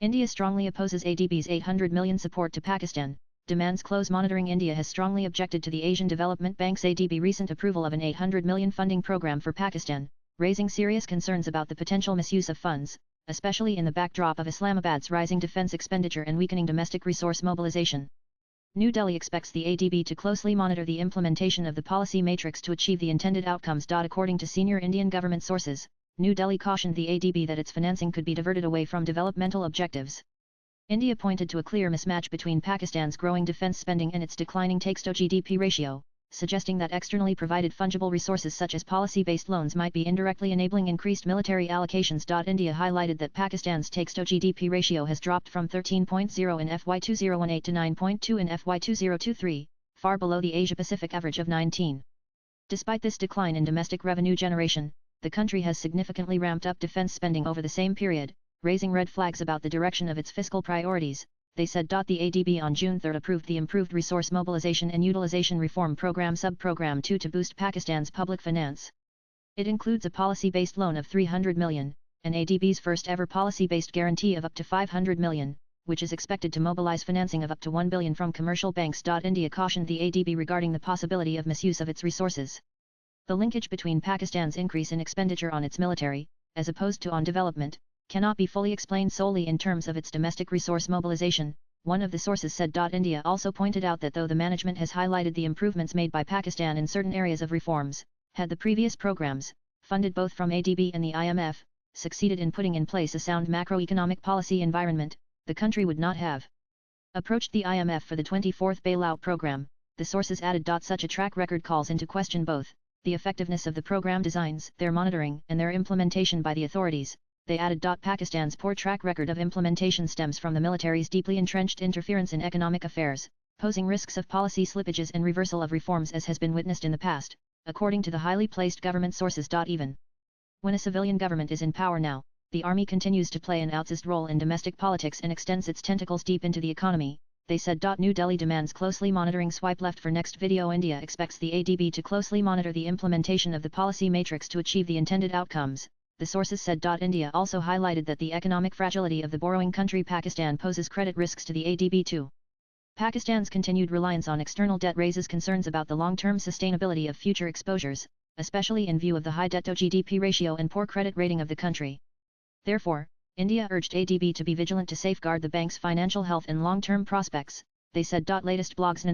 India strongly opposes ADBs 800 million support to Pakistan, demands close monitoring. India has strongly objected to the Asian Development Bank's ADB recent approval of an 800 million funding program for Pakistan, raising serious concerns about the potential misuse of funds, especially in the backdrop of Islamabad's rising defense expenditure and weakening domestic resource mobilization. New Delhi expects the ADB to closely monitor the implementation of the policy matrix to achieve the intended outcomes. According to senior Indian government sources, New Delhi cautioned the ADB that its financing could be diverted away from developmental objectives. India pointed to a clear mismatch between Pakistan's growing defense spending and its declining takes-to-GDP ratio, suggesting that externally provided fungible resources such as policy-based loans might be indirectly enabling increased military allocations. India highlighted that Pakistan's takes-to-GDP ratio has dropped from 13.0 in FY 2018 to 9.2 in FY 2023, far below the Asia-Pacific average of 19. Despite this decline in domestic revenue generation, the country has significantly ramped up defense spending over the same period, raising red flags about the direction of its fiscal priorities, they said. The ADB on June 3 approved the Improved Resource Mobilization and Utilization Reform Program Sub-Program 2 to boost Pakistan's public finance. It includes a policy-based loan of 300 million, and ADB's first-ever policy-based guarantee of up to 500 million, which is expected to mobilize financing of up to 1 billion from commercial banks. India cautioned the ADB regarding the possibility of misuse of its resources. The linkage between Pakistan's increase in expenditure on its military, as opposed to on development, cannot be fully explained solely in terms of its domestic resource mobilization, one of the sources said. India also pointed out that though the management has highlighted the improvements made by Pakistan in certain areas of reforms, had the previous programs, funded both from ADB and the IMF, succeeded in putting in place a sound macroeconomic policy environment, the country would not have approached the IMF for the 24th bailout program, the sources added. Such a track record calls into question both the effectiveness of the program designs, their monitoring, and their implementation by the authorities. They added. Pakistan's poor track record of implementation stems from the military's deeply entrenched interference in economic affairs, posing risks of policy slippages and reversal of reforms as has been witnessed in the past, according to the highly placed government sources. Even when a civilian government is in power now, the army continues to play an outsized role in domestic politics and extends its tentacles deep into the economy, they said. New Delhi demands closely monitoring. Swipe left for next video. India expects the ADB to closely monitor the implementation of the policy matrix to achieve the intended outcomes, the sources said. India also highlighted that the economic fragility of the borrowing country Pakistan poses credit risks to the ADB too. Pakistan's continued reliance on external debt raises concerns about the long-term sustainability of future exposures, especially in view of the high debt-to-GDP ratio and poor credit rating of the country. Therefore, India urged ADB to be vigilant to safeguard the bank's financial health and long-term prospects, they said. Latest blogs